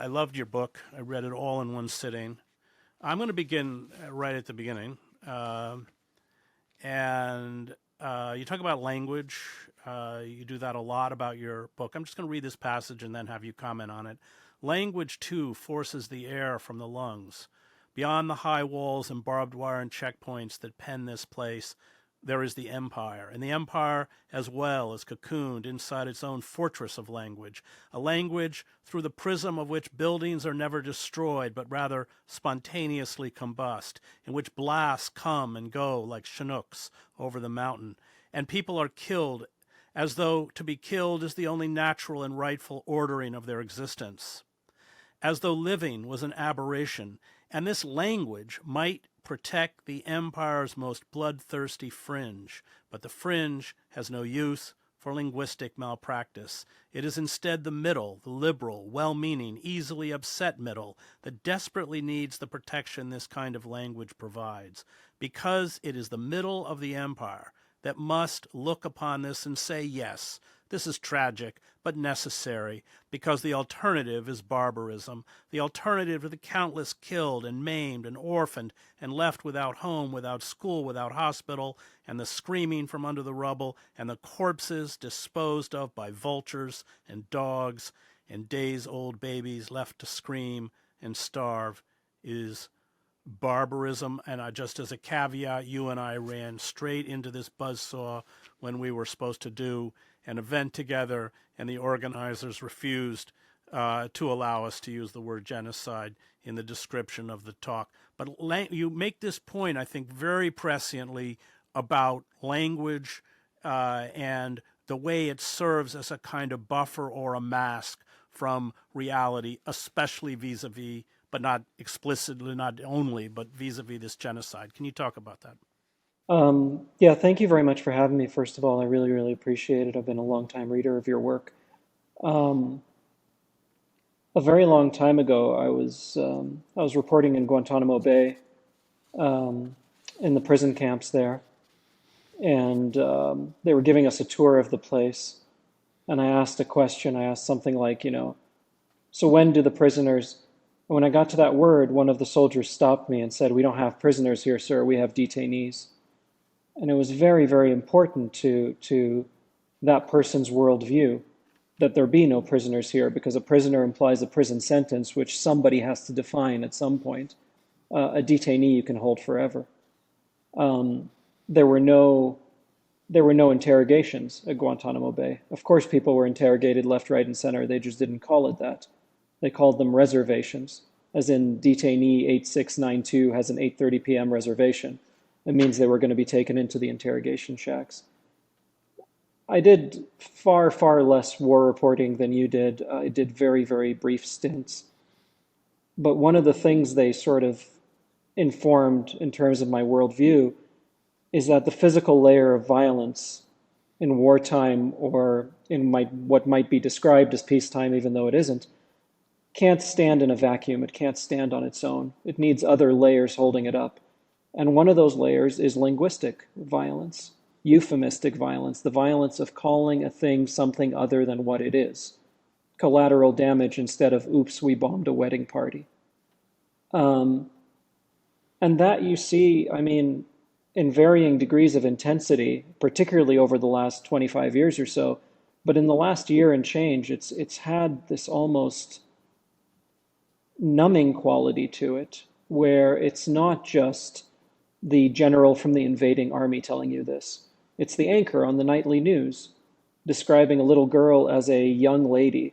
I loved your book. I read it all in one sitting. I'm going to begin right at the beginning. And You talk about language. You do that a lot about your book. I'm just going to read this passage and then have you comment on it. Language, too, forces the air from the lungs. Beyond the high walls and barbed wire and checkpoints that pen this place, there is the empire, and the empire as well is cocooned inside its own fortress of language, a language through the prism of which buildings are never destroyed, but rather spontaneously combust, in which blasts come and go like Chinooks over the mountain, and people are killed as though to be killed is the only natural and rightful ordering of their existence, as though living was an aberration, and this language might protect the empire's most bloodthirsty fringe, but the fringe has no use for linguistic malpractice. It is instead the middle, the liberal, well-meaning, easily upset middle that desperately needs the protection this kind of language provides, because it is the middle of the empire that must look upon this and say, yes, this is tragic, but necessary, because the alternative is barbarism. The alternative to the countless killed and maimed and orphaned and left without home, without school, without hospital, and the screaming from under the rubble, and the corpses disposed of by vultures and dogs and days-old babies left to scream and starve, is barbarism. And just as a caveat, you and I ran straight into this buzzsaw when we were supposed to do an event together, and the organizers refused to allow us to use the word genocide in the description of the talk. But you make this point, I think, very presciently about language and the way it serves as a kind of buffer or a mask from reality, especially vis-a-vis, but not explicitly, not only, but vis-a-vis this genocide. Can you talk about that? Yeah, thank you very much for having me. First of all, I really, really appreciate it. I've been a long time reader of your work. Um, a very long time ago, I was reporting in Guantanamo Bay, um, in the prison camps there, and they were giving us a tour of the place. And I asked a question. I asked something like, so when do the prisoners? When I got to that word, one of the soldiers stopped me and said, "We don't have prisoners here, sir. We have detainees." And it was very, very important to that person's worldview that there be no prisoners here, because a prisoner implies a prison sentence, which somebody has to define at some point. A detainee you can hold forever. Um, there were no there were no interrogations at Guantanamo Bay. Of course, people were interrogated left, right, and center. They just didn't call it that. They called them reservations, as in detainee 8692 has an 8:30 p.m. reservation. It means they were going to be taken into the interrogation shacks. I did far, far less war reporting than you did. I did very, very brief stints. But one of the things they sort of informed in terms of my worldview is that the physical layer of violence in wartime, or in what might be described as peacetime, even though it isn't, can't stand in a vacuum. It can't stand on its own. It needs other layers holding it up. And one of those layers is linguistic violence, euphemistic violence, the violence of calling a thing something other than what it is. Collateral damage instead of, oops, we bombed a wedding party. Um, and that you see, I mean, in varying degrees of intensity, particularly over the last 25 years or so. But in the last year and change, it's had this almost numbing quality to it, where it's not just the general from the invading army telling you this. It's the anchor on the nightly news describing a little girl as a young lady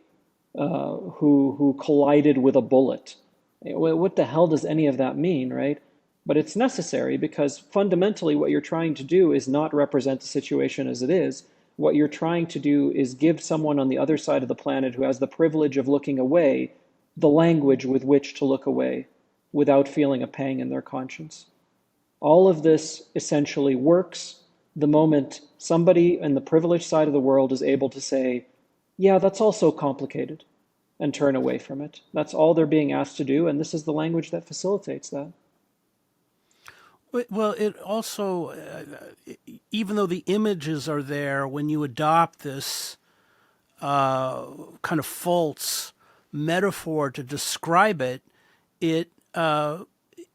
who collided with a bullet. What the hell does any of that mean, right? But it's necessary, because fundamentally what you're trying to do is not represent the situation as it is. What you're trying to do is give someone on the other side of the planet who has the privilege of looking away the language with which to look away without feeling a pang in their conscience. All of this essentially works the moment somebody in the privileged side of the world is able to say, yeah, that's also complicated, and turn away from it. That's all they're being asked to do, and this is the language that facilitates that. Well, it also, even though the images are there, when you adopt this kind of false metaphor to describe it, it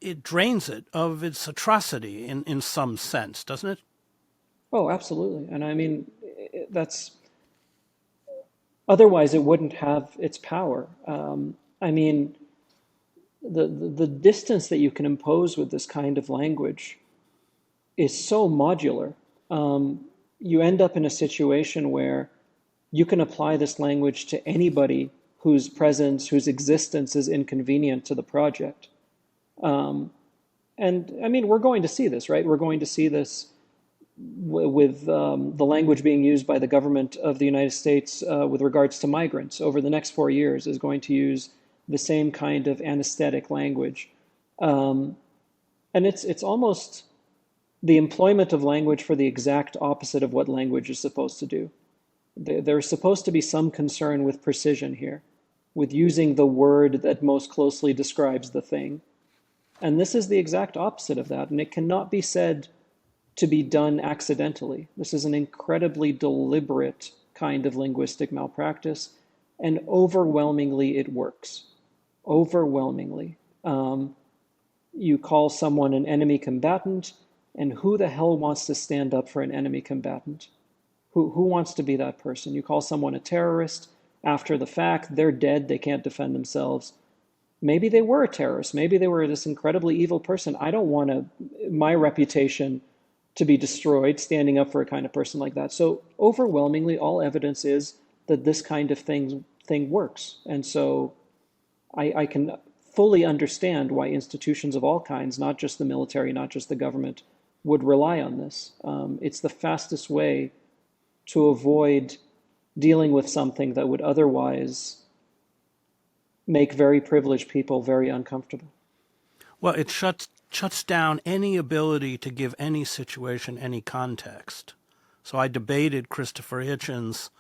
it drains it of its atrocity in some sense, doesn't it? Oh, absolutely. And I mean, that's otherwise it wouldn't have its power. I mean, the distance that you can impose with this kind of language is so modular. You end up in a situation where you can apply this language to anybody whose presence, whose existence is inconvenient to the project. And I mean, we're going to see this, right? We're going to see this with the language being used by the government of the United States with regards to migrants over the next 4 years is going to use the same kind of anesthetic language. And it's almost the employment of language for the exact opposite of what language is supposed to do. There's supposed to be some concern with precision here, with using the word that most closely describes the thing. And this is the exact opposite of that, and it cannot be said to be done accidentally. This is an incredibly deliberate kind of linguistic malpractice, and overwhelmingly it works. Overwhelmingly. You call someone an enemy combatant, and who the hell wants to stand up for an enemy combatant? Who wants to be that person? You call someone a terrorist, after the fact, they're dead, they can't defend themselves. Maybe they were a terrorist, maybe they were this incredibly evil person. I don't want my reputation to be destroyed standing up for a kind of person like that. So overwhelmingly, all evidence is that this kind of thing works. And so I can fully understand why institutions of all kinds, not just the military, not just the government, would rely on this. It's the fastest way to avoid dealing with something that would otherwise make very privileged people very uncomfortable. Well, it shuts down any ability to give any situation any context. So I debated Christopher Hitchens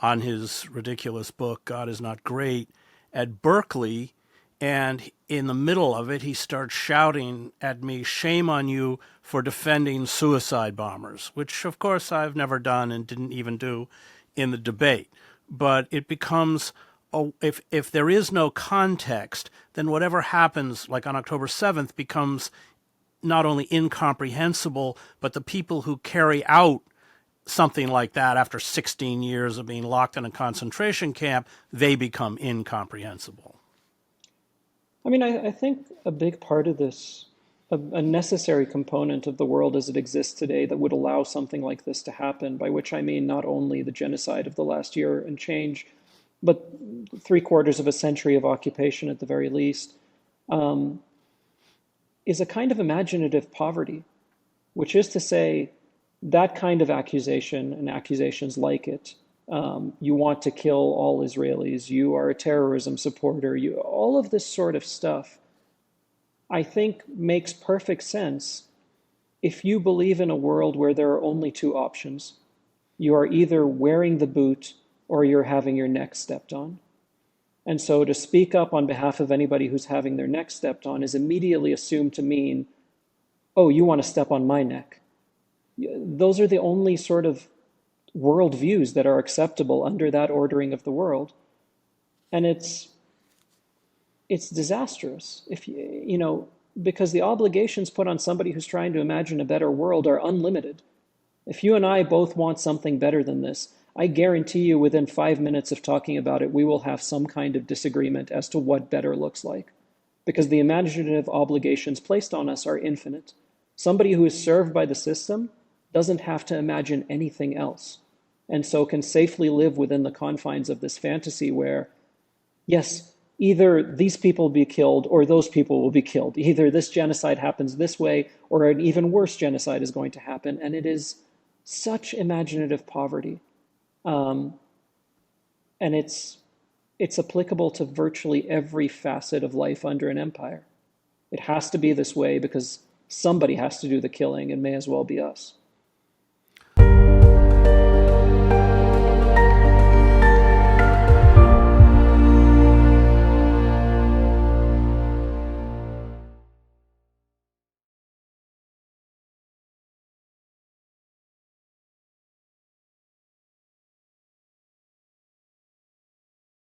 on his ridiculous book, God is Not Great, at Berkeley, and in the middle of it, he starts shouting at me, shame on you for defending suicide bombers, which, of course, I've never done and didn't even do in the debate. But it becomes, if there is no context, then whatever happens, like on October 7th, becomes not only incomprehensible, but the people who carry out something like that after 16 years of being locked in a concentration camp, they become incomprehensible. I mean, I think a big part of this, a necessary component of the world as it exists today that would allow something like this to happen, by which I mean not only the genocide of the last year and change, but 3/4 of a century of occupation at the very least, is a kind of imaginative poverty, which is to say that kind of accusation and accusations like it, you want to kill all Israelis, you are a terrorism supporter, all of this sort of stuff, I think makes perfect sense if you believe in a world where there are only two options. You are either wearing the boot or you're having your neck stepped on. And so to speak up on behalf of anybody who's having their neck stepped on is immediately assumed to mean, oh, you want to step on my neck. Those are the only sort of worldviews that are acceptable under that ordering of the world. And it's disastrous if because the obligations put on somebody who's trying to imagine a better world are unlimited. If you and I both want something better than this, I guarantee you within 5 minutes of talking about it, we will have some kind of disagreement as to what better looks like, because the imaginative obligations placed on us are infinite. Somebody who is served by the system doesn't have to imagine anything else, and so can safely live within the confines of this fantasy where, yes, either these people will be killed or those people will be killed. Either this genocide happens this way or an even worse genocide is going to happen. And it is such imaginative poverty. And it's applicable to virtually every facet of life under an empire. It has to be this way because somebody has to do the killing and may as well be us.